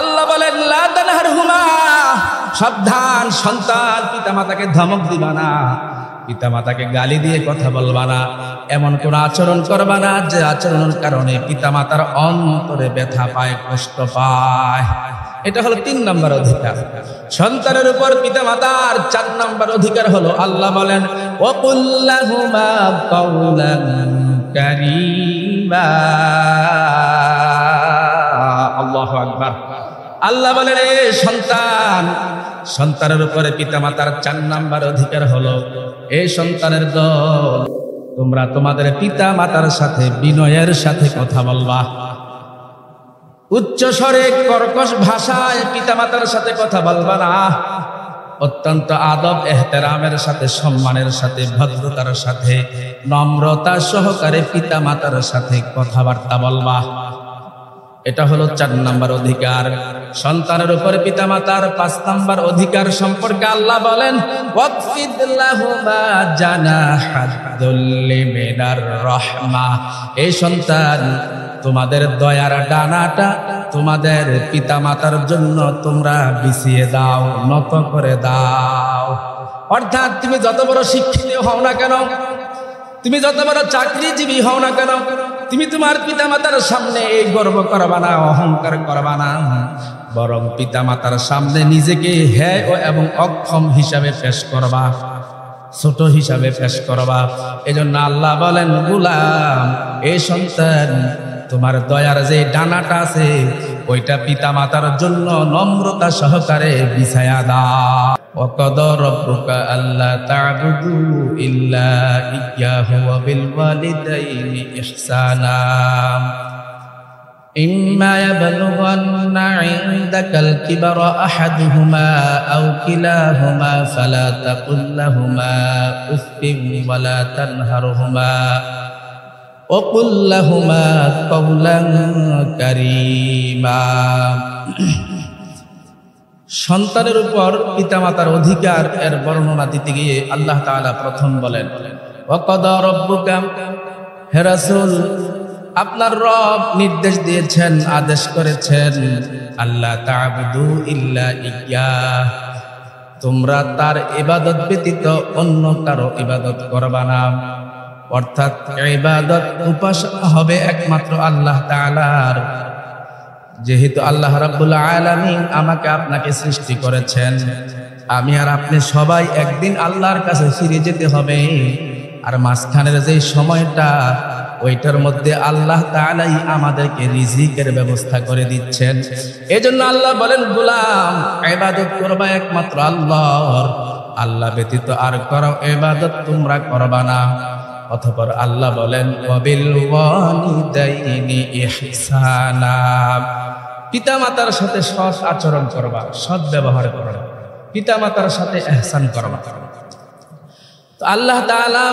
আল্লাহ বলেন লা তানহারহুমা, সাবধান সন্তান, পিতামাতাকে ধমক দিবা না, পিতামাতাকে গালি দিয়ে কথা বলবা না, এমন কোন আচরণ করবা না যে আচরণের কারণে পিতামাতার অন্তরে ব্যথা পায়, কষ্ট পায়। এটা হলো 3 নম্বর অধিকার সন্তানের উপর পিতামাতার। 4 নম্বর অধিকার হলো আল্লাহ বলেন ওয়াকুল লাহুমা কাওলান কারীমা। আল্লাহু আকবার। আল্লাহ বলেন এ সন্তান, সন্তানের উপরে পিতামাতার 4 নম্বর অধিকার হলো, এই সন্তানের দল, তোমরা তোমাদের পিতা মাতার সাথে বিনয়ের সাথে কথা বলবা। উচ্চ স্বরে কর্কশ ভাষায় পিতা মাতার সাথে কথা বলবা না, অত্যন্ত আদব এহতেরামের সাথে, সম্মানের সাথে, ভদ্রতার সাথে, নম্রতা সহকারে পিতা মাতার সাথে কথাবার্তা বলবা। এটা হলো 4 নম্বর অধিকার সন্তানের উপরে পিতামাতার। 5 নম্বর অধিকার সম্পর্কে আল্লাহ বলেন ওয়াকফিদ লাহুমা জানাহাদ-দুল্লি মিনার রাহমা। এই সন্তান, তোমাদের দয়ার ডানাটা তোমাদের পিতামাতার জন্য তোমরা বিছিয়ে দাও, নত করে দাও। অর্থাৎ তুমি যত বড় শিক্ষিত হও না কেন, তুমি যত বড় চাকরিজীবী হও না কেন, তুমি তোমার পিতামাতার সামনে এই গর্ব করবা না, অহংকার করবা না, বরং পিতামাতার সামনে নিজেকে হ্যায় এবং অক্ষম হিসাবে পেশ করবা, ছোট হিসাবে পেশ করবা। এজন্য আল্লাহ বলেন গোলাম, এই সন্তান, তোমার দয়ার যে ডানাটা আছে ওইটা পিতামাতার জন্য নম্রতা সহকারে বিছায়া দাও। وَقَضَى رَبُّكَ أَلَّا تَعْبُدُوا إِلَّا إِيَّاهُ وَبِالْوَالِدَيْنِ إِحْسَانًا إِمَّا يَبْلُغَنَّ عِندَكَ الْكِبَرَ أَحَدُهُمَا أَوْ كِلَاهُمَا فَلَا تَقُل لَّهُمَا أُفٍّ وَلَا تَنْهَرْهُمَا وَقُل لَّهُمَا قَوْلًا كَرِيمًا। সন্তানের উপর পিতামাতার অধিকার এর বর্ণনা দিতে গিয়ে আল্লাহ তাআলা প্রথম বলেন ওয়াকাদা রাব্বুকা, হে রাসূল, আপনার রব নির্দেশ দিয়েছেন, আদেশ করেছেন, আল্লাহ তা'বুদু ইল্লা ইয়্যাহ, তোমরা তার ইবাদত ব্যতীত অন্য কারো ইবাদত করবা না। অর্থাৎ ইবাদত, উপাসনা হবে একমাত্র আল্লাহ তাআলার। যেহেতু আল্লাহ রাব্বুল আলামিন আমাকে আপনাকে সৃষ্টি করেছেন, আমি আর আপনি সবাই একদিন আল্লাহর কাছে ফিরে যেতে হবে। আর মাঝখানের যে সময়টা, ওইটার মধ্যে আল্লাহ তাআলাই আমাদেরকে রিজিকের ব্যবস্থা করে দিচ্ছেন। এজন্য আল্লাহ বলেন গোলাম, ইবাদত করবা একমাত্র আল্লাহর, আল্লাহ ব্যতীত আর কারো ইবাদত তোমরা করবা না। অতঃপর আল্লাহ বলেন ওয়াবিল ওয়ালিদাইনি ইহসানা, পিতামাতার সাথে সৎ আচরণ করবা, সৎ ব্যবহার করবা, পিতামাতার সাথে ইহসান করবা। তো আল্লাহ তাআলা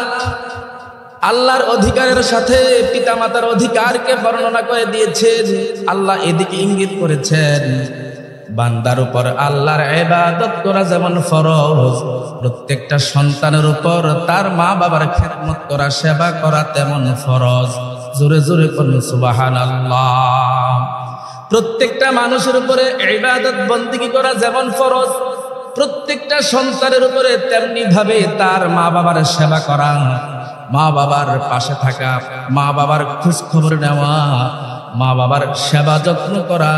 আল্লাহর অধিকারের সাথে পিতামাতার অধিকারকে বর্ণনা করে দিয়েছেন। আল্লাহ এদিকে ইঙ্গিত করেছেন বান্দার উপর আল্লাহর ইবাদত করা যেমন ফরজ, প্রত্যেকটা সন্তানের উপর তার মা বাবার খেদমত করা, সেবা করা তেমন ফরজ। জোরে জোরে বলুন সুবহানাল্লাহ। প্রত্যেকটা মানুষের উপরে ইবাদত বন্দেগী করা যেমন ফরজ, প্রত্যেকটা সন্তানের উপরে তেমনি ভাবে তার মা বাবার সেবা করা, মা বাবার পাশে থাকা, মা বাবার খোঁজ খবর নেওয়া, মা বাবার সেবা যত্ন করা,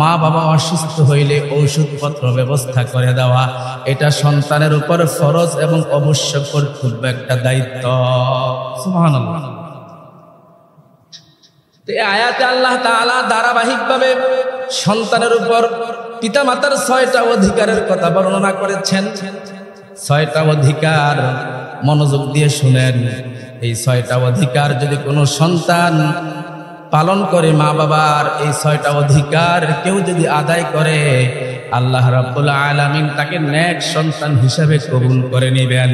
মা বাবা অসুস্থ হইলে ঔষধপত্র ব্যবস্থা করে দেওয়া, এটা সন্তানের উপর ফরজ এবং অবশ্য কর্তব্য, একটা দায়িত্ব। সুবহানাল্লাহ। এই আয়াতে আল্লাহ তাআলা ধারাবাহিকভাবে সন্তানের উপর পিতামাতার 6টা অধিকারের কথা বর্ণনা করেছেন। 6টা অধিকার মনোযোগ দিয়ে শুনেন। এই 6টা অধিকার যদি কোনো সন্তান পালন করে, মা বাবার এই 6টা অধিকার কেউ যদি আদায় করে, আল্লাহ রাব্বুল আলামিন তাকে নেক সন্তান হিসেবে কবুল করে নেবেন।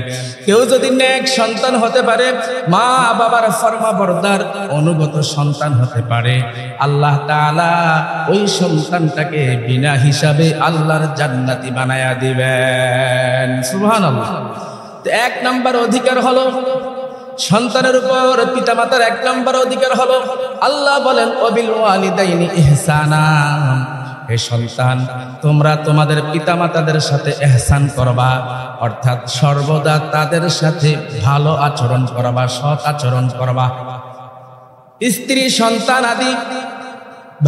কেউ যদি নেক সন্তান হতে পারে, মা বাবার ফরমাবরদার অনুগত সন্তান হতে পারে, আল্লাহ তাআলা ওই সন্তানটাকে বিনা হিসাবে আল্লাহর জান্নাতি বানায়া দিবেন। সুবহানাল্লাহ। 1 নম্বর অধিকার হলো সন্তানের উপর পিতামাতার 1 নম্বর অধিকার হলো, আল্লাহ বলেন ওয়াবিল ওয়ালিদাইনি ইহসানা, হে সন্তান, তোমরা তোমাদের পিতামাতাদের সাথে ইহসান করবা, অর্থাৎ সর্বদা তাদের সাথে ভালো আচরণ করবা, সৎ আচরণ করবা। স্ত্রী, সন্তান আদি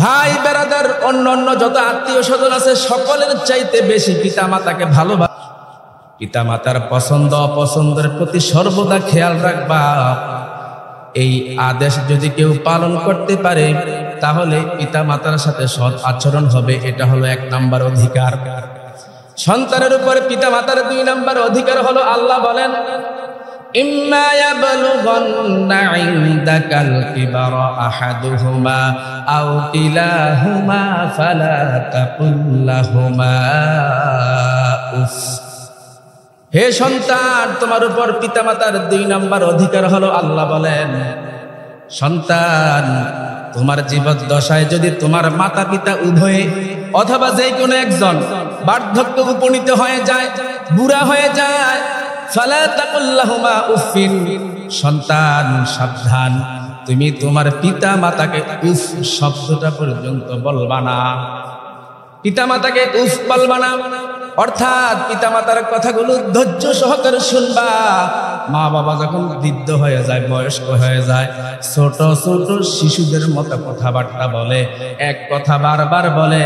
ভাই বেরাদার অন্য যত আত্মীয় স্বজন আছে সকলের চাইতে বেশি পিতামাতাকে ভালোবাসা, পিতামাতার পছন্দ অপছন্দের প্রতি সর্বদা খেয়াল রাখবা। এই আদেশ যদি কেউ পালন করতে পারে তাহলে পিতামাতার সাথে সৎ আচরণ হবে। এটা হলো 1 নাম্বার অধিকার। সন্তানের উপরে পিতামাতার 2 নাম্বার অধিকার হলো, আল্লাহ বলেন ইম্মা ইয়াবলুগান্না ইনদাকাল কিবারা আহাদুহুমা আও কিলাহুমা ফালা তাকুল লাহুমা উফ। হে সন্তান, তোমার উপর পিতামাতার 2 নাম্বার অধিকার হলো, আল্লাহ বলেন সন্তান, তোমার জীবদ্দশায় যদি তোমার মাতা পিতা উভয়ে অথবা যে কোনো একজন বার্ধক্য উপনীত হয়ে যায়, বুড়া হয়ে যায়, ফালা তাকুল লাহুমা উফিন, সন্তান সাবধান, তুমি তোমার পিতা মাতাকে উফ শব্দটা পর্যন্ত বলবা না। পিতা মাতাকে উফ বলবা না, অর্থাৎ পিতামাতার কথাগুলো ধৈর্য সহকারে শুনবা। মা বাবা যখন বৃদ্ধ হয়ে যায়, বয়স্ক হয়ে যায়, ছোট ছোট শিশুদের মতো কথাবার্তা বলে, এক কথা বারবার বলে,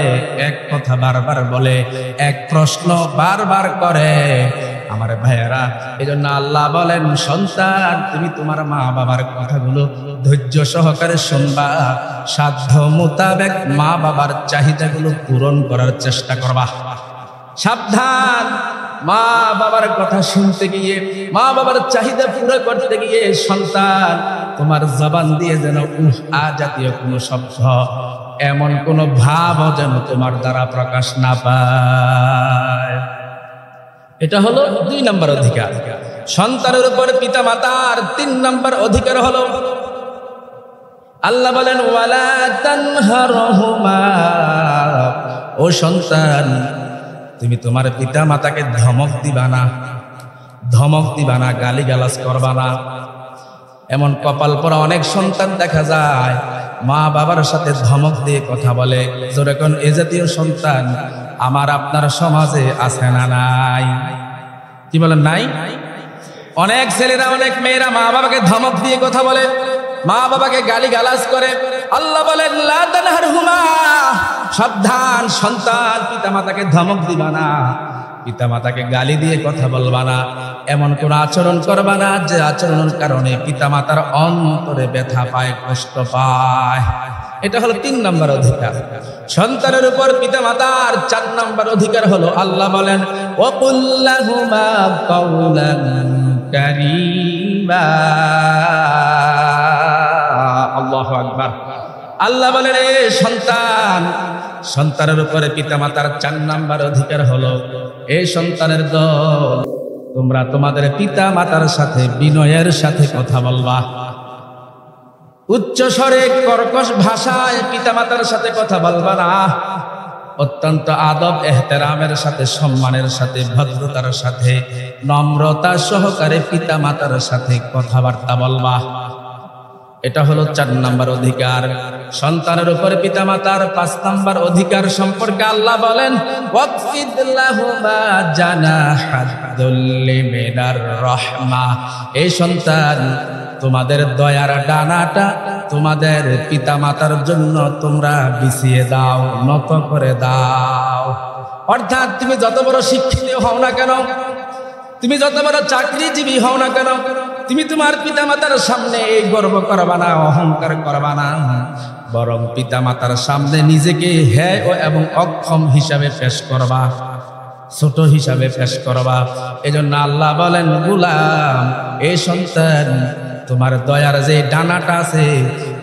এক কথা বারবার বলে, এক প্রশ্ন বারবার করে। আমার ভাইয়েরা, এজন্য আল্লাহ বলেন সন্তান, তুমি তোমার মা বাবার কথাগুলো ধৈর্য সহকারে শুনবা, সাধ্য মোতাবেক মা বাবার চাহিদাগুলো পূরণ করার চেষ্টা করবা। সাবধান, মা বাবার কথা শুনতে গিয়ে, মা বাবার চাহিদা পুরো করতে গিয়ে সন্তান তোমার জবান দিয়ে যেন উহা জাতীয় কোনো শব্দ, এমন কোনো ভাব যেন তোমার দ্বারা প্রকাশ না পায়। এটা হলো 2 নাম্বার অধিকার। সন্তানের উপরে পিতা মাতার 3 নাম্বার অধিকার হলো, আল্লাহ বলেন ওয়ালা তানহারহুমা, ও সন্তান, তুমি তোমার পিতা মাতাকে ধমক দিবা না, ধমক দিবা না, গালিগালাজ করবা না। এমন কপাল পরা অনেক সন্তান দেখা যায় মা বাবার সাথে ধমক দিয়ে কথা বলে। যেরকম এ জাতীয় সন্তান আমার আপনার সমাজে আছে না নাই? কি বলেন নাই? অনেক ছেলেরা, অনেক মেয়েরা মা বাবাকে ধমক দিয়ে কথা বলে, মা বাবাকে গালিগালাজ করে। আল্লাহ বলেন লা তানহারহুমা, সাবধান সন্তান, পিতা মাতাকে ধমক দিবা না, পিতা মাতাকে গালি দিয়ে কথা বলবা না, এমন কোন আচরণ করবা না যে আচরণের কারণে পিতা মাতার অন্তরে ব্যথা পায়, কষ্ট পায়। এটা হলো 3 নাম্বার অধিকার। সন্তানের উপর পিতা মাতার 4 নাম্বার অধিকার হলো, আল্লাহ বলেন ওয়াকুল লাহুমা কাওলান কারীমা। আল্লাহু আকবার। আল্লাহ বলেন এ সন্তান, সন্তানের উপরে পিতা মাতার 4 নাম্বার অধিকার হলো, এই সন্তানের দল, তোমরা তোমাদের পিতা মাতার সাথে বিনয়ের সাথে কথা বলবা। উচ্চ স্বরে কর্কশ ভাষায় পিতা মাতার সাথে কথা বলবা না, অত্যন্ত আদব এহতেরামের সাথে, সম্মানের সাথে, ভদ্রতার সাথে, নম্রতা সহকারে পিতা মাতার সাথে কথাবার্তা বলবা। এটা হলো 4 নাম্বার অধিকার। সন্তানের উপরে পিতা মাতার 5 নাম্বার অধিকার সম্পর্কে আল্লাহ বলেন ওয়াকফিদ লাহুমা জানাহাদ-দুল্লি মিনার রাহমা। এই সন্তান, তোমাদের দয়ার ডানাটা তোমাদের পিতা মাতার জন্য তোমরা বিছিয়ে দাও, নত করে দাও। অর্থাৎ তুমি যত বড় শিক্ষিত হও না কেন, তুমি যত বড় চাকরিজীবী হও না কেন, তুমি তোমার পিতা মাতার সামনে এই গর্ব করবা না, অহংকার করবা না, বরং পিতা মাতার সামনে নিজেকে হ্যায় এবং অক্ষম হিসাবে পেশ করবা, ছোট হিসাবে পেশ করবা। এজন্য আল্লাহ বলেন গোলাম, এই সন্তান, তোমার দয়ার যে ডানাটা আছে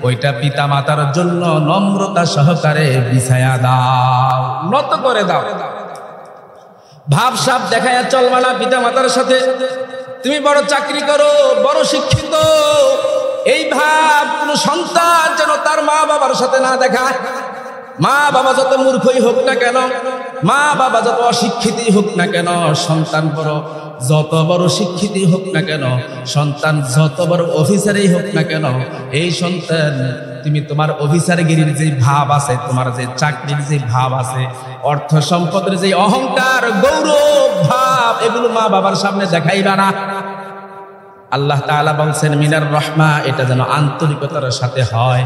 ওইটা পিতা মাতার জন্য নম্রতা সহকারে বিছায়া দাও, নত করে দাও। ভাবসাব দেখায়া চলবা না পিতা মাতার সাথে। তুমি বড় চাকরি করো, বড় শিক্ষিত, এই ভাব কোন সন্তান যেন তার মা বাবার সাথে না দেখায়। মা বাবা যত মূর্খই হোক না কেন, মা বাবা যত অশিক্ষিতই হোক না কেন, সন্তান বড় যত বড় শিক্ষিতই হোক না কেন, সন্তান যত বড় অফিসারই হোক না কেন, এই সন্তান তুমি তোমার অফিসারগিরির যে ভাব আছে, তোমার যে চাকরির যে ভাব আছে, অর্থ সম্পদের যে অহংকার, গৌরব ভাব, এগুলো মা বাবার সামনে দেখাইবা না। আল্লাহ তাআলা বলছেন মিনার রহমা, এটা যেন আন্তরিকতার সাথে হয়।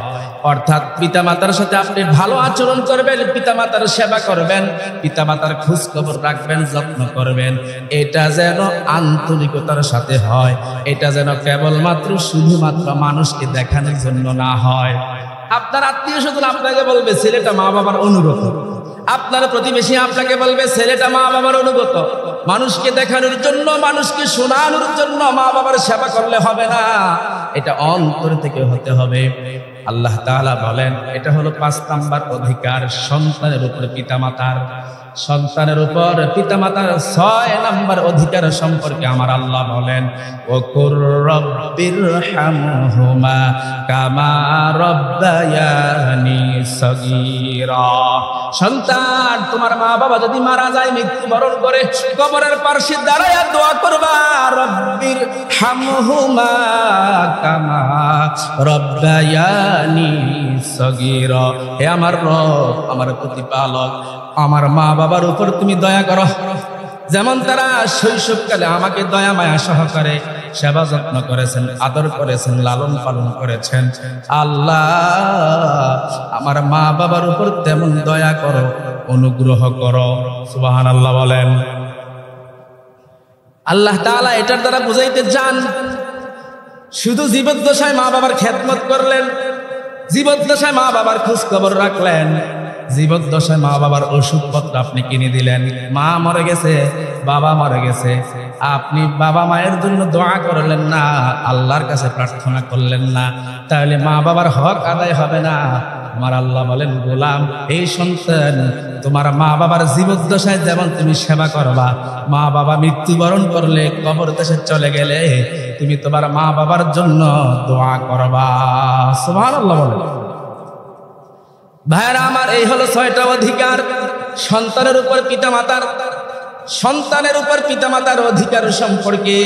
অর্থাৎ পিতামাতার সাথে আপনি ভালো আচরণ করবেন, পিতামাতার সেবা করবেন, পিতামাতার খোঁজ খবর রাখবেন, যত্ন করবেন, এটা যেন আন্তরিকতার সাথে হয়। এটা যেন কেবলমাত্র শুধুমাত্র মানুষকে দেখানোর জন্য না হয়। আপনার আত্মীয় স্বজন আপনাকে বলবে ছেলেটা মা বাবার অনুগত, আপনার প্রতিবেশী আপনাকে বলবে ছেলেটা মা বাবার অনুগত। মানুষকে দেখানোর জন্য, মানুষকে শোনানোর জন্য মা বাবার সেবা করলে হবে না, এটা অন্তর থেকে হতে হবে। আল্লাহ তাআলা বলেন এটা হলো 5 নাম্বার অধিকার সন্তানের উপর পিতামাতার। সন্তানের উপর পিতামাতার 6 নাম্বার অধিকার সম্পর্কে আমার আল্লাহ বলেন ওকুর রব্বিরহামহুমা কামা রব্বায়ানি সগীরা। সন্তান, তোমার মা বাবা যদি মারা যায়, মৃত্যুবরণ করে, কবরের পাশে দাঁড়ায়া দোয়া করবা রব্বিরহামহুমা কামা রব্বায়ানি সগীরা। হে আমার রব, আমার প্রতিপালক, আমার মা বাবার উপর তুমি দয়া করো, যেমন তারা শৈশবকালে আমাকে দয়া মায়া সহকারে সেবা যত্ন করেছেন, আদর করেছেন, লালন পালন করেছেন। আল্লাহ, আমার মা বাবার উপর তেমন দয়া করো, অনুগ্রহ করো। সুবহানাল্লাহ বলেন। আল্লাহ তাআলা এটার দ্বারা বুঝাইতে চান, শুধু জীবদ্দশায় মা বাবার খেদমত করলেন, জীবদ্দশায় মা বাবার খোঁজ খবর রাখলেন, জীবদ্দশায় মা বাবার ওষুধপত্র আপনি কিনে দিলেন, মা মরে গেছে, বাবা মরে গেছে, আপনি বাবা মায়ের জন্য দোয়া করলেন না, আল্লাহর কাছে প্রার্থনা করলেন না, তাহলে মা বাবার হক আদায় হবে না। আমার আল্লাহ বলেন গোলাম, এই সন্তান, তোমার মা বাবার জীবদ্দশায় যেমন তুমি সেবা করবা, মা বাবা মৃত্যুবরণ করলে, কবর দেশে চলে গেলে তুমি তোমার মা বাবার জন্য দোয়া করবা। সুবহানাল্লাহ বলেন। ভাইরা আমার, এই হলো 6টা অধিকার সন্তানের উপর পিতামাতার। সন্তানের উপর পিতামাতার অধিকার সম্পর্কে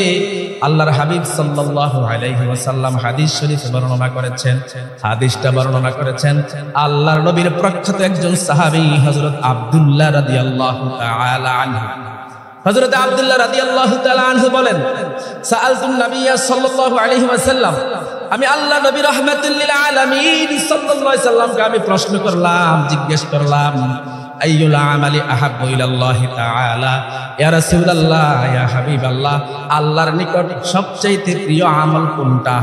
আল্লাহর হাবিব সাল্লাল্লাহু আলাইহি ওয়াসাল্লাম হাদিস শরীফে বর্ণনা করেছেন। হাদিসটা বর্ণনা করেছেন আল্লাহর নবীর প্রখ্যাত একজন সাহাবী হযরত আব্দুল্লাহ রাদিয়াল্লাহু তাআলা আনহু। হযরত আব্দুল্লাহ রাদিয়াল্লাহু তাআলা আনহু বলেন, সাআলতুন নবিয়্য সাল্লাল্লাহু আলাইহি ওয়াসাল্লাম, আমি আল্লাহ নবী রাহমাতুল লিল আলামিন সাল্লাল্লাহু আলাইহি ওয়াসাল্লামকে আমি প্রশ্ন করলাম, জিজ্ঞেস করলাম, আইয়ুল আমালি আহাব্বু ইলাল্লাহি তাআলা, ইয়া রাসূলুল্লাহ, ইয়া হাবিবাল্লাহ, আল্লাহর নিকট সবচেয়ে প্রিয় আমল কোনটা?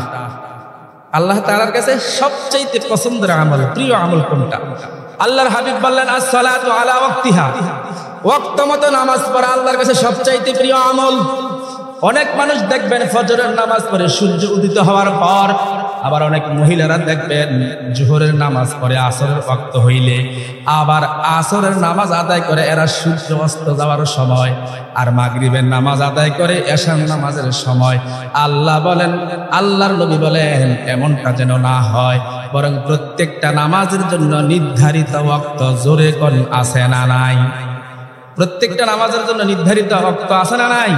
আল্লাহ তাআলার কাছে সবচেয়ে পছন্দের আমল, প্রিয় আমল কোনটা? আল্লাহর হাবিব বললেন, আস-সালাতু আলা ওয়াক্তিহা, ওয়াক্ত মতো নামাজ পড়া আল্লাহর কাছে সবচাইতে প্রিয় আমল। অনেক মানুষ দেখবেন ফজরের নামাজ পড়ে সূর্য উদিত হওয়ার পর, আবার অনেক মহিলারা দেখবেন জোহরের নামাজ পড়ে আসরের ওয়াক্ত হইলে, আবার আসরের নামাজ আদায় করে এরা সূর্য অস্ত যাওয়ার সময়, আর মাগরিবের নামাজ আদায় করে এশার নামাজের সময়। আল্লাহ বলেন, আল্লাহর নবী বলেন, এমনটা যেন না হয়, বরং প্রত্যেকটা নামাজের জন্য নির্ধারিত ওয়াক্ত, জোরে কোন আছে না নাই? প্রত্যেকটা নামাজের জন্য নির্ধারিত ওয়াক্ত আছে না নাই?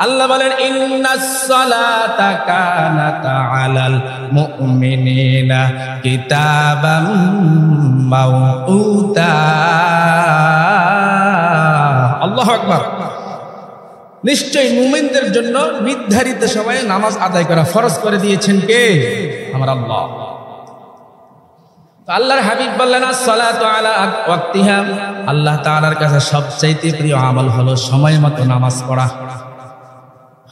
আল্লাহ বলেন, ইন্নাস সালাতা কানাত আলাল মুমিনিনা কিতাবাম মাওউতা। আল্লাহু আকবার। নিশ্চয়ই মুমিনদের জন্য নির্ধারিত সময়ে নামাজ আদায় করা ফরজ করে দিয়েছেন কে? আমার আল্লাহ। আল্লাহর হাবিব বললেন, আস-সালাতু আলা ওয়াক্তিহা, আল্লাহ তাআলার কাছে সবচাইতে প্রিয় আমল হলো সময় মতো নামাজ পড়া।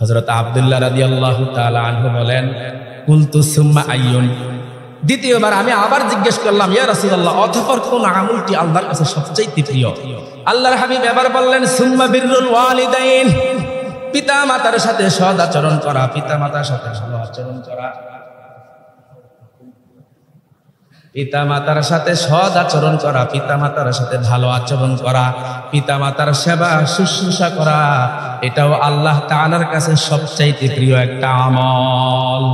হযরত আব্দুল্লাহ রাদিয়াল্লাহু তাআলা আনহু বলেন, কুলতু সুম্মা আইয়ুন, দ্বিতীয়বার আমি আবার জিজ্ঞেস করলাম, ইয়া রাসূলুল্লাহ, অতঃপর কোন আমলটি আল্লাহর কাছে সবচাইতে প্রিয়? আল্লাহর হাবিব এবার বললেন, সুম্মা বিররুল ওয়ালিদাইন, পিতা মাতার সাথে সৎ আচরণ করা, পিতা মাতার সাথে ভালো আচরণ করা, পিতা মাতার সাথে সৎ আচরণ করা, পিতা মাতার সাথে ভালো আচরণ করা, পিতা মাতার সেবা শুশ্রূষা করা, এটাও আল্লাহ তাআলার কাছে সবচাইতে প্রিয় একটা আমল।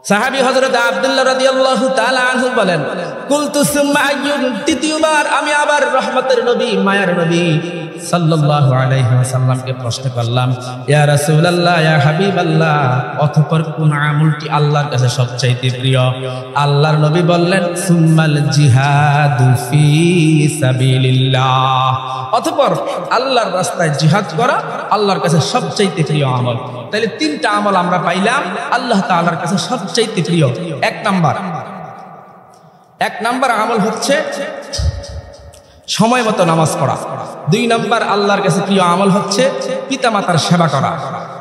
সাহাবী হযরত আব্দুল্লাহ রাদিয়াল্লাহু তাআলা আনহু বলেন, কুলতু সুম্মা আইয়ুন, তৃতীয়বার আমি আবার রহমতের নবী মায়ার নবী সাল্লাল্লাহু আলাইহি ওয়াসাল্লামকে প্রশ্ন করলাম, ইয়া রাসূলুল্লাহ, ইয়া হাবিবাল্লাহ, অতঃপর কোন আমলটি আল্লাহর কাছে সবচাইতে প্রিয়? আল্লাহর নবী বললেন, সুম্মাল জিহাদু ফি সাবিলিল্লাহ, অতঃপর আল্লাহর রাস্তায় জিহাদ করা আল্লাহর কাছে সবচাইতে প্রিয় আমল। তাহলে তিনটা আমল আমরা পাইলাম আল্লাহ তাআলার কাছে সবচাইতে প্রিয়। এক নাম্বার আমল হচ্ছে সময় মতো নামাজ পড়া। 2 নাম্বার আল্লাহর কাছে প্রিয় আমল হচ্ছে পিতামাতার সেবা করা।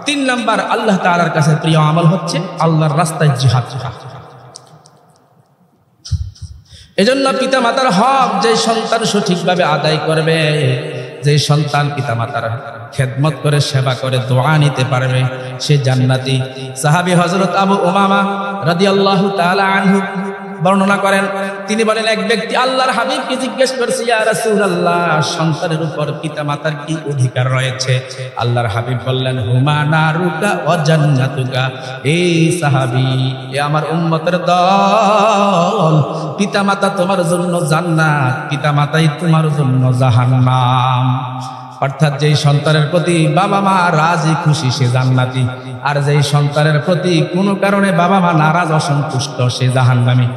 3 নাম্বার আল্লাহ তাআলার কাছে প্রিয় আমল হচ্ছে আল্লাহর রাস্তায় জিহাদ করা। এজন্য পিতামাতার হক যে সন্তান সঠিকভাবে আদায় করবে, যে সন্তান পিতামাতার খেদমত করে সেবা করে দোয়া নিতে পারবে, সে জান্নাতি। সাহাবী হযরত আবু উমামা রাদিয়াল্লাহু তাআলা আনহু বর্ণনা করেন, তিনি বলেন, এক ব্যক্তি আল্লাহর হাবিবকে জিজ্ঞেস করছে, ইয়া রাসূলুল্লাহ, সন্তানের উপর পিতামাতার কি অধিকার রয়েছে? আল্লাহর হাবিব বললেন, হুমা নারুকা ওয়া জান্নাতুকা। এই সাহাবী, এ আমার উম্মতের দল, পিতামাতা তোমার জন্য জান্নাত, পিতামাতাই তোমার জন্য জাহান্নাম। অর্থাৎ যেই সন্তানের প্রতি বাবা মা রাজি খুশি সে জান্নাতি, আর যেই সন্তানের প্রতি কোনো কারণে বাবা মা নারাজ অসন্তুষ্ট সে জাহান্নামী।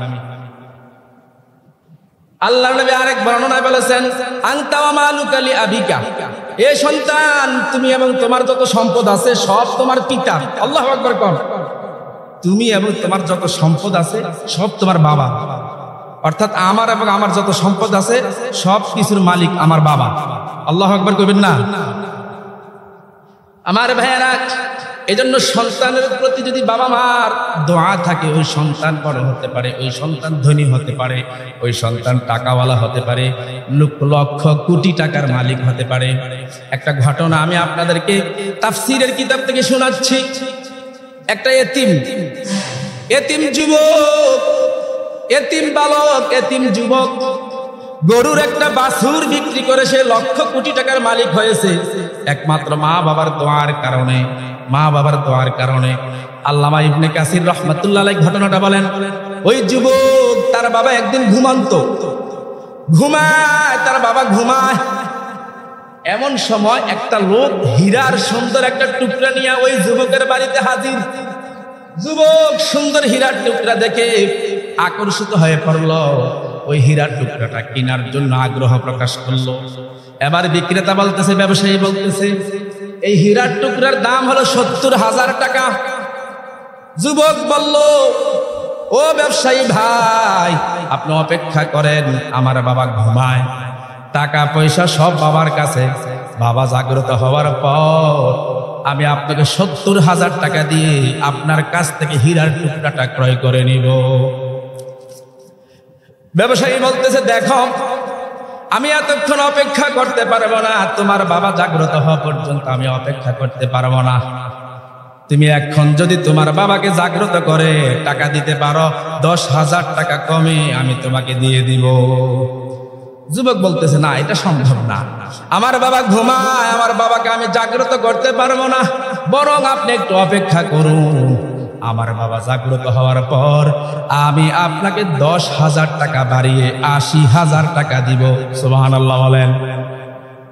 আল্লাহর নবী আরেক বর্ণনায় বলেছেন, আনতা ওয়া মালুকা লি আবিকা, এ সন্তান, তুমি এবং তোমার যত সম্পদ আছে সব তোমার পিতার। আল্লাহু আকবার কোন, তুমি এবং তোমার যত সম্পদ আছে সব তোমার বাবা। অর্থাৎ আমার এবং আমার যত সম্পদ আছে সব কিছুর মালিক আমার বাবা। আল্লাহু আকবার কইবেন না? আমার ভাইয়েরা, এজন্য সন্তানের প্রতি যদি বাবা মার দোয়া থাকে, ওই সন্তান বড় হতে পারে, ওই সন্তান ধনী হতে পারে, ওই সন্তান টাকাওয়ালা হতে পারে, লক্ষ কোটি টাকার মালিক হতে পারে। একটা ঘটনা আমি আপনাদেরকে তাফসীরের কিতাব থেকে শোনাচ্ছি। একটা এতিম যুবক, এতিম বালক, এতিম যুবক গরুর একটা বাছুর বিক্রি করে সে লক্ষ কোটি টাকার মালিক হয়েছে একমাত্র মা বাবার দোয়ার কারণে। মা বাবার দোয়ার কারণে। আল্লামা ইবনে কাসির রাহমাতুল্লাহ আলাইহি ঘটনাটা বলেন, ওই যুবক তার বাবা একদিন ঘুমায়, তার বাবা ঘুমায়। এমন সময় একটা লোক হীরার সুন্দর একটা টুকরা নিয়ে ওই যুবকের বাড়িতে হাজির। যুবক সুন্দর হীরার টুকরা দেখে আকর্ষিত হয়ে পড়ল, ওই হীরার টুকরাটা কেনার জন্য আগ্রহ প্রকাশ করলো। এবার বিক্রেতা বলতেছে, ব্যবসায়ী বলতেছে, এই হীরার টুকরার দাম হলো ৭০,০০০ টাকা। যুবক বলল, ও ব্যবসায়ী ভাই, আপনি অপেক্ষা করেন, আমার বাবা ঘুমায়, টাকা পয়সা সব বাবার কাছে, বাবা জাগ্রত হওয়ার পর আমি আপনাকে ৭০,০০০ টাকা দিয়ে আপনার কাছ থেকে হীরার টুকরাটা ক্রয় করে নিব। ব্যবসায়ী বলতেছে, দেখো, আমি এতক্ষণ অপেক্ষা করতে পারবো না, তোমার বাবা জাগ্রত হওয়া পর্যন্ত আমি অপেক্ষা করতে পারবো না। তুমি এখন যদি তোমার বাবাকে জাগ্রত করে টাকা দিতে পারো, ১০,০০০ টাকা কমে আমি তোমাকে দিয়ে দিব। যুবক বলতেছে, না, এটা সম্ভব না, আমার বাবা ঘুমায়, আমার বাবাকে আমি জাগ্রত করতে পারবো না, বরং আপনি একটু অপেক্ষা করুন, আমার বাবা জাগ্রত হওয়ার পর আমি আপনাকে ১০,০০০ টাকা বাড়িয়ে ৮০,০০০ টাকা দিব। সুবহানাল্লাহ বলেন।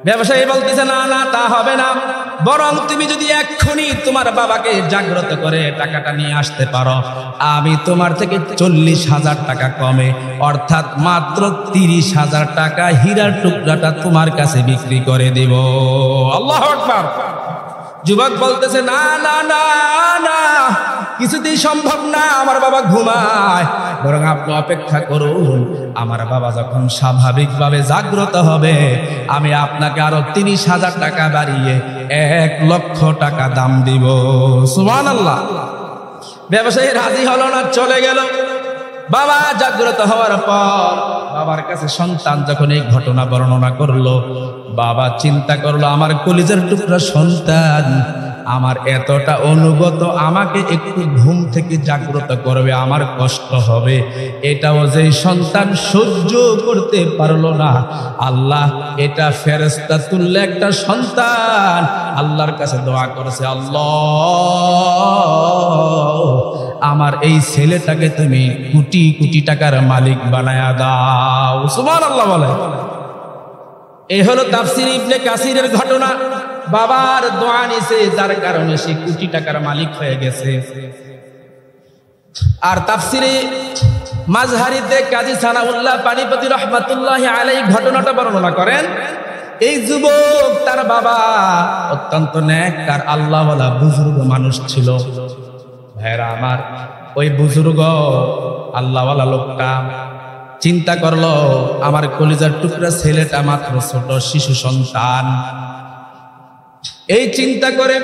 ব্যবসায়ী বলতেছে, না না, তা হবে না, বরং তুমি যদি এক্ষুনি তোমার বাবাকে জাগ্রত করে টাকাটা নিয়ে আসতে পারো, আমি তোমার থেকে ৪০,০০০ টাকা কমে, অর্থাৎ মাত্র ৩০,০০০ টাকা হীরার টুকরাটা তোমার কাছে বিক্রি করে দিব। আল্লাহু আকবার। যুবক বলতেছে, না না না না, কিছুতেই সম্ভব না, আমার বাবা ঘুমায়, বরং আপনি অপেক্ষা করুন, আমার বাবা যখন স্বাভাবিকভাবে জাগ্রত হবে আমি আপনাকে আরো ৩০,০০০ টাকা বাড়িয়ে ১,০০,০০০ টাকা দাম দিব। সুবহানাল্লাহ। ব্যবসায়ী রাজি হলো না, চলে গেল। বাবা জাগ্রত হওয়ার পর বাবার কাছে সন্তান যখন এই ঘটনা বর্ণনা করলো, বাবা চিন্তা করলো, আমার কলিজার টুকরা সন্তান আমার এতটা অনুগত, আমাকে একটু ঘুম থেকে জাগ্রত করবে, আমার কষ্ট হবে, এটাও যে সন্তান সহ্য করতে পারলো না। আল্লাহ এটা ফেরেশতা তুল্য একটা সন্তান আল্লাহর কাছে দোয়া করেছে, আল্লাহ আমার এই ছেলেটাকে তুমি কোটি কোটি টাকার মালিক বানায়া দাও। সুবহানাল্লাহ বলে। এই হলো তাফসীর ইবনে কাসিরের ঘটনা। বাবার দোয়া নিছে, যার কারণে সে কোটি টাকার মালিক হয়ে গেছে। আর তাফসীরে মাযহারিতে কাজী সানাউল্লাহ পানিপতি রহমাতুল্লাহি আলাইহি ঘটনাটা বর্ণনা করেন। এই যুবক তার বাবা অত্যন্ত নেককার আল্লাহওয়ালা বুজুর্গ মানুষ ছিল। ভাইরা আমার, ওই বুজুর্গ আল্লাহওয়ালা লোকটা চিন্তা করলো, আমার কলিজার টুকরা ছেলেটা মাত্র ছোট শিশু সন্তান। এই চিন্তা করে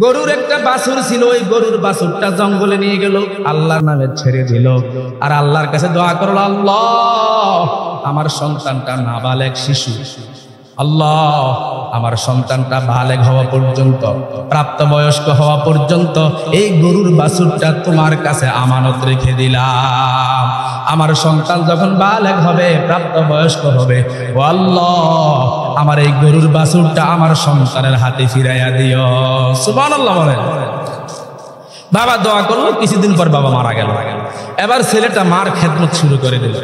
গরুর একটা বাছুর ছিল, ওই গরুর বাছুরটা জঙ্গলে নিয়ে গেল, আল্লাহর নামে ছেড়ে দিল। আর আল্লাহর কাছে দোয়া করলো, আল্লাহ আমার সন্তানটা নাবালেগ শিশু, আল্লাহ আমার সন্তানটা বালেগ হওয়া পর্যন্ত, প্রাপ্তবয়স্ক হওয়া পর্যন্ত এই গরুর বাছুরটা তোমার কাছে আমানত রেখে দিলাম। আমার সন্তান যখন বালেগ হবে, প্রাপ্তবয়স্ক হবে, ও আল্লাহ আমার এই গরুর বাছুরটা আমার সন্তানের হাতে ফিরাইয়া দিও। সুবহানাল্লাহ বলেন। বাবা দোয়া করলো, কিছুদিন পর বাবা মারা গেল। এবার ছেলেটা মার খেদমত শুরু করে দিল।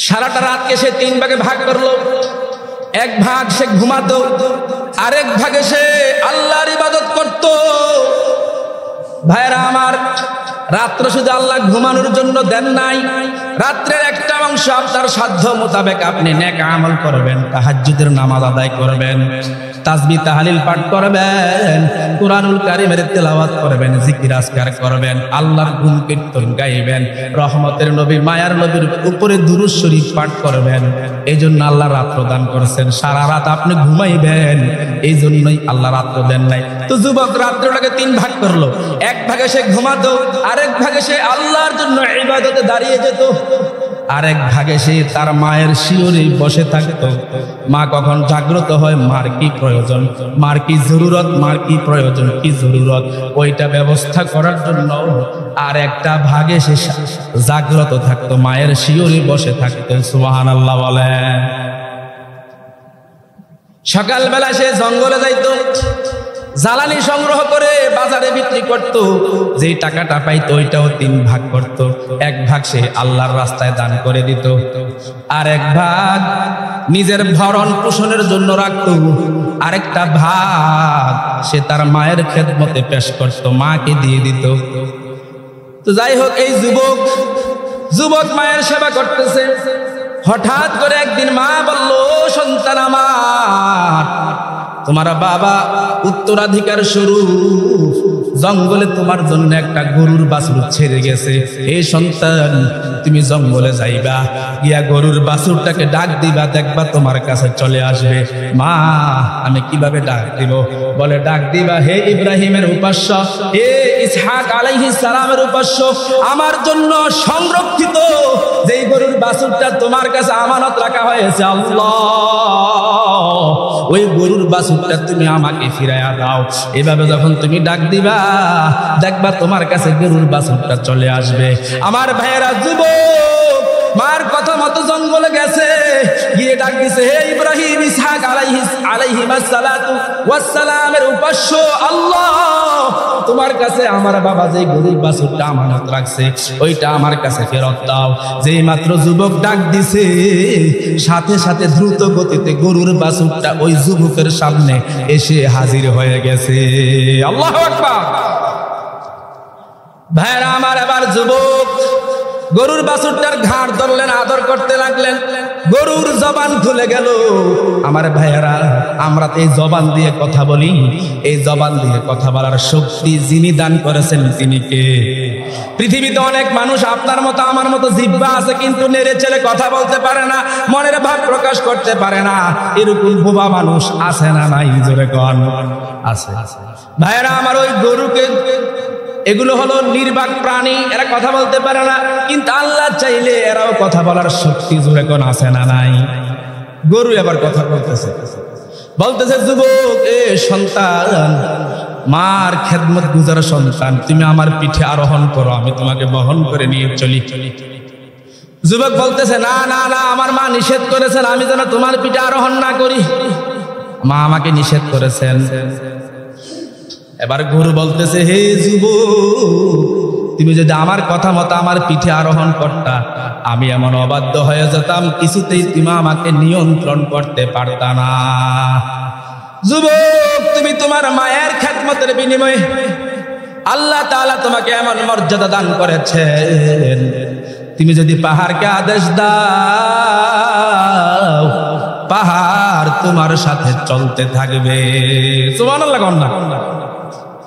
সারাটা রাতকে সে 3 ভাগে ভাগ করলো। এক ভাগ সে ঘুমাতো, আরেক ভাগে সে আল্লাহর ইবাদত করত। ভাইরা আমার, রাত্র শুধু আল্লাহ ঘুমানোর জন্য দেন নাই, রাত্রের একটা অংশ আপনার সাধ্য মোতাবেক আপনি নেক আমল করবেন, তাহাজ্জুদের নামাজ আদায় করবেন, তাসবিহ তাহলিল পাঠ করবেন, কুরআনুল কারীমের তেলাওয়াত করবেন, জিকির আজকার করবেন, আল্লাহর গুণ কীর্তন গাইবেন, রহমতের নবী মায়ার নবীর উপরে দুরূদ শরীফ পাঠ করবেন। এই জন্য আল্লাহ রাত্র দান করেছেন, সারা রাত আপনি ঘুমাইবেন, এই জন্যই আল্লাহ রাত্র দেন নাই। তো যুবক রাত্রটাকে 3 ভাগ করলো। এক ভাগে সে ঘুমাতো, আরেক ভাগে সে আল্লাহর জন্য ইবাদতে দাঁড়িয়ে যেত, আরেক ভাগে সে তার মায়ের শিয়রে বসে থাকতো। মা কখন জাগ্রত হয়, মার কি প্রয়োজন, মার কি জরুরত, মার কি প্রয়োজন, কি জরুরত, ওইটা ব্যবস্থা করার জন্য আর একটা ভাগে সে জাগ্রত থাকতো, মায়ের শিয়রে বসে থাকতো। সুবহানাল্লাহ বলেন। সকালবেলা সে জঙ্গলে যাইতো, জ্বালানি সংগ্রহ করে বাজারে বিক্রি করত। যেই টাকাটা পাইতো ওইটাও 3 ভাগ করত। এক ভাগ সে আল্লাহর রাস্তায় দান করে দিত, আর এক ভাগ নিজের ভরণ পোষণের জন্য রাখতো, আরেকটা ভাগ সে তার মায়ের খেদমতে পেশ করত, মাকে দিয়ে দিত। তো যাই হোক, এই যুবক মায়ের সেবা করতেছে। হঠাৎ করে একদিন মা বলল, সন্তান আমার, তোমার বাবা উত্তরাধিকার স্বরূপ জঙ্গলে তোমার জন্য একটা গরুর বাছুর ছেড়ে গেছে। এই সন্তান, তুমি জঙ্গলে যাইবা, গিয়া গরুর বাছুরটাকে ডাক দিবা, দেখবা তোমার কাছে চলে আসবে। মা, আমি কিভাবে ডাক দিব? বলে, ডাক দিবা, হে ইব্রাহিমের উপাস্য, হে ইসহাক আলাইহিস সালামের উপাস্য, আমার জন্য সংরক্ষিত যেই গরুর বাছুরটা তোমার কাছে আমানত রাখা হয়েছে, আল্লাহ ওই গরুর বাছুরটা তুমি আমাকে ফিরাইয়া দাও। এভাবে যখন তুমি ডাক দিবা, দেখবা তোমার কাছে গরুর বাছুরটা চলে আসবে। আমার ভাইয়েরা, যুবক মার কথা মতো জঙ্গলে গেছে, গিয়ে ডাক দিছে, হে ইব্রাহিম, ইসহাক আলাইহিস সালাতু ওয়াস সালামের উপাস্য, আল্লাহ তোমার কাছে আমার বাবা যে গরুর বাছুরটা আমানত রাখছে, ওইটা আমার কাছে ফেরত দাও। যেই মাত্র যুবক ডাক দিছে, সাথে সাথে দ্রুত গতিতে গরুর বাছুরটা ওই যুবকের সামনে এসে হাজির হয়ে গেছে। আল্লাহু আকবার। ভাইরা আমার, এবার যুবক গরুর বাছুরটার ঘাড় ধরলেন, আদর করতে লাগলেন। গরুর জবান খুলে গেল। আমার ভাইয়েরা, আমরা তো এই জবান দিয়ে কথা বলি, এই জবান দিয়ে কথা বলার শক্তি যিনি দান করেছেন তিনি কে? পৃথিবীতে অনেক মানুষ আপনার মতো আমার মতো জিহ্বা আছে, কিন্তু নেড়ে চেড়ে কথা বলতে পারে না, মনের ভাব প্রকাশ করতে পারে না। এরকম বোবা মানুষ আছে না নাই? জোরে কন। আছে। ভাইয়েরা আমার, ওই গরুকে, এগুলো হলো নির্বাক প্রাণী, এরা কথা বলতে পারে না, কিন্তু আল্লাহ চাইলে এরাও কথা বলার শক্তি, জোরে কোন আছে না নাই? গরু এবার কথা বলতেছে, যুবক, এ সন্তান, মার খেদমত গুজার সন্তান, তুমি আমার পিঠে আরোহণ করো, আমি তোমাকে বহন করে নিয়ে চলি। যুবক বলতেছে, না না না, আমার মা নিষেধ করেছেন আমি যেন তোমার পিঠে আরোহণ না করি, মা আমাকে নিষেধ করেছেন। এবার গরু বলতেছে, হে যুবক, তুমি যদি আমার কথা মতো আমার পিঠে আরোহণ করতা, আমি এমন অবাধ্য হয়ে যেতাম, কিছুতেই তুমি আমাকে নিয়ন্ত্রণ করতে পারতা না। যুবক, তুমি তোমার মায়ের খেদমতের বিনিময়ে আল্লাহ তাআলা তোমাকে এমন মর্যাদা দান করেছেন, তুমি যদি পাহাড়কে আদেশ দাও, পাহাড় তোমার সাথে চলতে থাকবে। সুবহানাল্লাহ।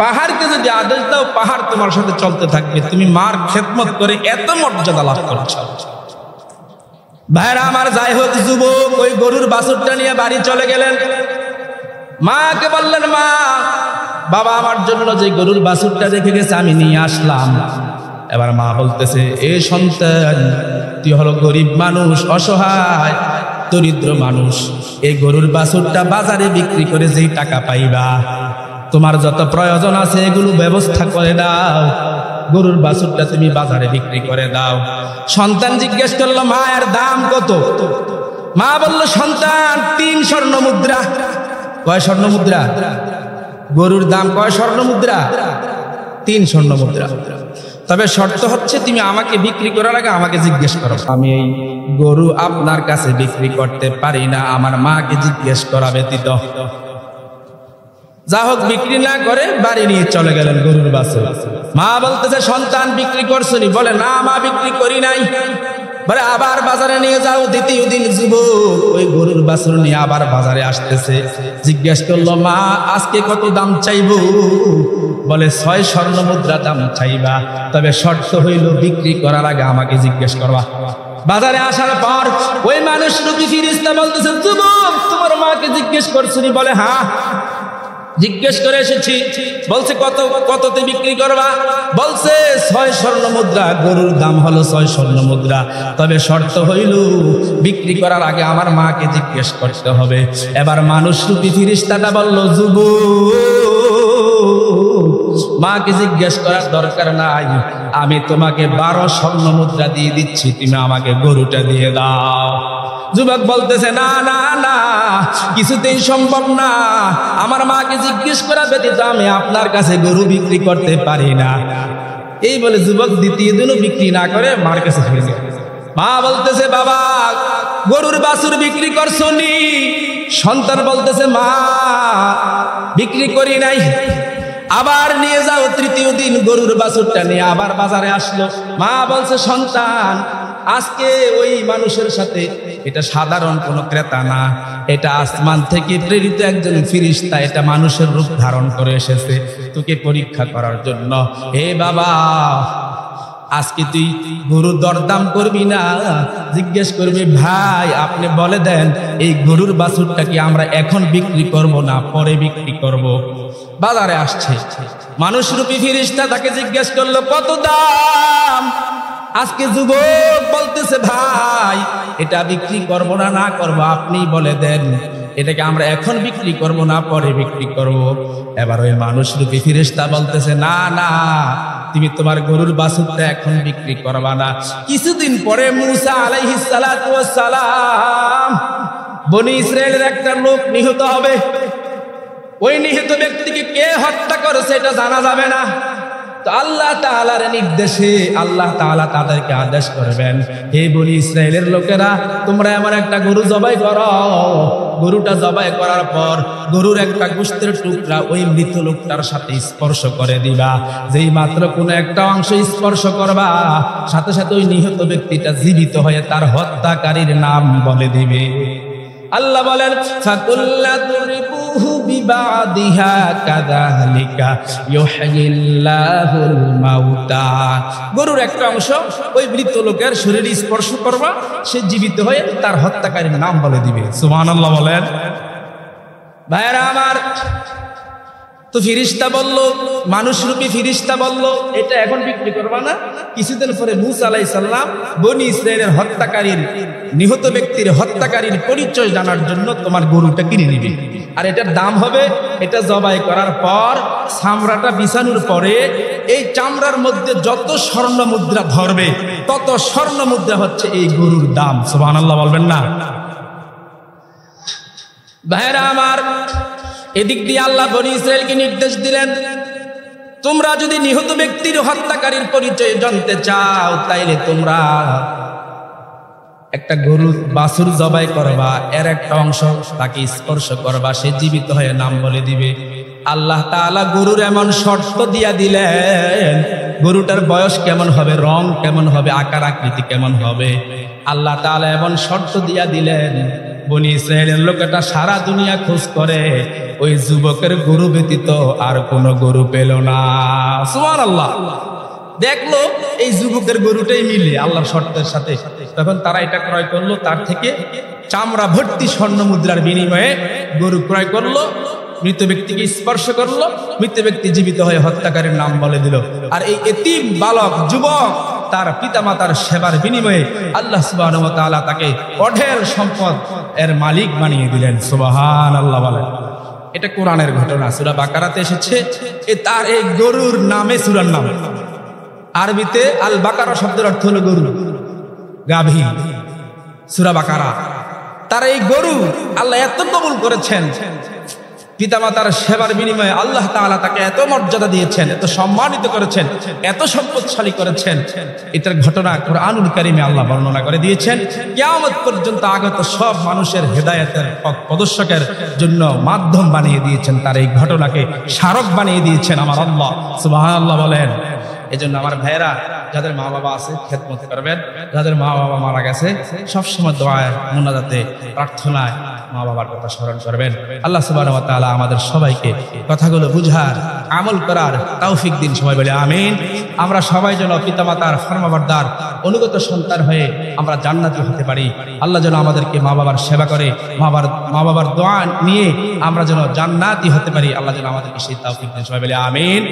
পাহাড়কে যদি আদেশ দাও, পাহাড় তোমার সাথে চলতে থাকবে। তুমি মার খেদমত করে এত মর্যাদা লাভ করছ। ভাইরা আমার, যাই হোক, যুবক ওই গরুর বাছুরটা নিয়ে বাড়ি চলে গেলেন। মাকে বললেন, মা, বাবা আমার জন্য যে গরুর বাছুরটা রেখে গেছে আমি নিয়ে আসলাম। এবার মা বলতেছে, এ সন্তান, তুই হলো গরিব মানুষ, অসহায় দরিদ্র মানুষ, এই গরুর বাছুরটা বাজারে বিক্রি করে যেই টাকা পাইবা, তোমার যত প্রয়োজন আছে এগুলো ব্যবস্থা করে দাও, গরুর বাছুরটা তুমি বাজারে বিক্রি করে দাও। সন্তান জিজ্ঞেস করলো, মা এর দাম কত? মা বলল, সন্তান 3 স্বর্ণ মুদ্রা। কয় স্বর্ণ মুদ্রা? গরুর দাম কয় স্বর্ণ মুদ্রা? 3 স্বর্ণ মুদ্রা। তবে শর্ত হচ্ছে তুমি আমাকে বিক্রি করার আগে আমাকে জিজ্ঞেস করো। আমি এই গরু আপনার কাছে বিক্রি করতে পারি না, আমার মাকে জিজ্ঞেস করা ব্যতীত। যা হোক, বিক্রি না করে বাড়ি নিয়ে চলে গেলেন গরুর বাছুর। মা বলতেছে, সন্তান বিক্রি করছো নি? বলে, না মা, বিক্রি করি নাই। বলে, আবার বাজারে নিয়ে যাও। দ্বিতীয় দিন যুবক ওই গরুর বাছুর নিয়ে আবার বাজারে আসতেছে। জিজ্ঞেস করলো, মা আজকে কত দাম চাইবো? বলে, 6 স্বর্ণ মুদ্রা দাম চাইবা, তবে শর্ত হইল বিক্রি করার আগে আমাকে জিজ্ঞেস করবা। বাজারে আসার পর ওই মানুষ রূপী ফেরেশতা বলতেছে, যুবক তোমার মাকে জিজ্ঞেস করছিনি? বলে, হ্যাঁ জিজ্ঞেস করে এসেছি। বলছে, কততে বিক্রি করবা? বলছে 6 স্বর্ণ মুদ্রা। গরুর দাম হলো 6 স্বর্ণ মুদ্রা, তবে শর্ত হইল বিক্রি করার আগে আমার মাকে জিজ্ঞেস করতে হবে। এবার মানুষ রূপী ফেরেশতাটা বলল, যুবক মাকে জিজ্ঞেস করার দরকার নাই, আমি তোমাকে 12 স্বর্ণ মুদ্রা দিয়ে দিচ্ছি, তুমি আমাকে গরুটা দিয়ে দাও। যুবক বলতেছে, না না না, কিছুতেই সম্ভব না, আমার মাকে জিজ্ঞেস করা ব্যতীত আমি আপনার কাছে গরু বিক্রি করতে পারি না। এই বলে যুবক দ্বিতীয় দিনও বিক্রি না করে মার কাছে ফিরে গেল। মা বলতেছে, বাবা গরুর বাছুর বিক্রি করছো নি? সন্তান বলতেছে, মা বিক্রি করি নাই। আবার নিয়ে যাও। তৃতীয় দিন গরুর বাছুরটা নিয়ে আবার বাজারে আসলো। মা বলছে, সন্তান আজকে ওই মানুষের সাথে, এটা সাধারণ কোনো ক্রেতা না, এটা আসমান থেকে প্রেরিত একজন ফেরেশতা, এটা মানুষের রূপ ধারণ করে এসেছে তোকে পরীক্ষা করার জন্য। হে বাবা, আজকে তুই গরুর দরদাম করবি না, জিজ্ঞেস করবি, ভাই আপনি বলে দেন এই গরুর বাছুরটা কি আমরা এখন বিক্রি করব না পরে বিক্রি করব? বাজারে আসছে মানুষ রূপী ফেরেশতা, তাকে জিজ্ঞেস করলো, কত দাম? আজকে যুবক বলতেছে, ভাই এটা বিক্রি করব না না করব, আপনি বলে দেন এটাকে আমরা এখন বিক্রি করব না পরে বিক্রি করব। এবার ওই মানুষ রূপী ফেরেশতা বলতেছে, না না, তুমি তোমার গরুর বাছুরটা এখন বিক্রি করবা না। কিছুদিন পরে মূসা আলাইহিস সালাতু ওয়াস সালাম, বনি ইসরাইলের একটা লোক নিহত হবে। ওই নিহত ব্যক্তিকে কে হত্যা করেছে এটা জানা যাবে না। তো আল্লাহ তাআলার নির্দেশে আল্লাহ তাআলা তাদেরকে আদেশ করবেন, হে বনি ইসরাইলের লোকেরা, তোমরা এমন একটা গরু জবাই করো। গরুটা জবাই করার পর গরুর একটা গোশতের টুকরা ওই মৃত লোকটার সাথে স্পর্শ করে দিবা। যেই মাত্র কোনো একটা অংশ স্পর্শ করবা, সাথে সাথে ওই নিহত ব্যক্তিটা জীবিত হয়ে তার হত্যাকারীর নাম বলে দিবে। আল্লাহ বলেন, ফাকুল্লা তুরিবুহু বিবাদিহা কাযালিকা ইউহয়িল্লাহুল মাউতা। গরুর একটা অংশ ওই মৃত লোকের শরীরে স্পর্শ করবা, সে জীবিত হয়ে তার হত্যাকারীর নাম বলে দিবে। সুবহানাল্লাহ বলেন। ভাইরা আমার, তো ফেরেশতা বলল, মানুষ রূপী ফেরেশতা বলল, এটা এখন বিক্রি করবা না। কিছুদিন পরে মূসা আলাইহিস সালাম বনি ইসরাইলের হত্যাকারীর, নিহত ব্যক্তির হত্যাকারীর পরিচয় জানার জন্য তোমার গরুটা কিনে নিবে। আর এটার দাম হবে, এটা জবাই করার পর চামড়াটা বিছানোর পরে এই চামড়ার মধ্যে যত স্বর্ণ মুদ্রা ধরবে তত স্বর্ণ মুদ্রা হচ্ছে এই গরুর দাম। সুবহানাল্লাহ বলবেন না? ভাইরা আমার, এদিক দিয়ে আল্লাহ বনি ইসরাইলকে নির্দেশ দিলেন, তোমরা যদি নিহত ব্যক্তির হত্যাকারীর পরিচয় জানতে চাও, তাইলে তোমরা একটা গরু বাছুর জবাই করবা, এর একটা অংশ তাকে স্পর্শ করবা, সে জীবিত হয়ে নাম বলে দিবে। আল্লাহ তাআলা গরুর এমন শর্ত দিয়া দিলেন, গরুটার বয়স কেমন হবে, রং কেমন হবে, আকার আকৃতি কেমন হবে, আল্লাহ তাআলা এমন শর্ত দিয়া দিলেন। বনি ইসরায়েলের লোকেরা সারা দুনিয়া খোঁজ করে, ওই যুবকের গরু ব্যতীত আর কোন গরু পেল না। সুবহানাল্লাহ। দেখলো এই যুবকের গরুটাই মিলে আল্লাহর শর্তের সাথে, তখন তারা এটা ক্রয় করলো, তার থেকে চামড়া ভর্তি স্বর্ণ মুদ্রার বিনিময়ে গরু ক্রয় করলো, মৃত ব্যক্তিকে স্পর্শ করলো, মৃত ব্যক্তি জীবিত হয়ে হত্যাকারীর নাম বলে দিল। আর এই এতিম বালক যুবক তার পিতামাতার সেবার বিনিময়ে আল্লাহ সুবহানাহু ওয়া তাআলা তাকে অঢেল সম্পদ এর মালিক বানিয়ে দিলেন। সুবহানাল্লাহ বলেন। এটা কোরআনের ঘটনা, সূরা বাকারাতে এসেছে। তার এই গরুর নামে সূরার নাম, আরবিতে আল বাকারা শব্দের অর্থ হলো গরু, গাভী, সূরা বাকারা। তার এই গরু আল্লাহ এত কবুল করেছেন, পিতামাতার সেবার বিনিময়ে আল্লাহ তাআলা তাকে এত মর্যাদা দিয়েছেন, এত সম্মানিত করেছেন, এত সম্পদশালী করেছেন। এটার ঘটনা কুরআনুল কারীমে আল্লাহ বর্ণনা করে দিয়েছেন। কিয়ামত পর্যন্ত আগত সব মানুষের হেদায়েতের পথ প্রদর্শকের জন্য মাধ্যম বানিয়ে দিয়েছেন, তার এই ঘটনাকে স্মারক বানিয়ে দিয়েছেন আমার আল্লাহ। সুবহানাল্লাহ বলেন। এজন্য আমার ভাইয়েরা, যাদের মা বাবা আছে খেদমত করবেন, যাদের মা বাবা মারা গেছে সবসময় দোয়ায়, মুনাজাতে, প্রার্থনায় মা বাবার কথা স্মরণ করবেন। আল্লাহ সুবহানাহু ওয়া তাআলা আমাদের সবাইকে কথাগুলো বুঝার, আমল করার তৌফিক দিন। সবাই বলে আমিন। আমরা সবাই যেন পিতামাতার ফরমাবরদার অনুগত সন্তান হয়ে আমরা জান্নাতি হতে পারি। আল্লাহ যেন আমাদেরকে মা বাবার সেবা করে, মা বাবার দোয়া নিয়ে আমরা যেন জান্নাতি হতে পারি। আল্লাহ যেন আমাদেরকে সেই তৌফিক দিন। সবাই বলে আমিন।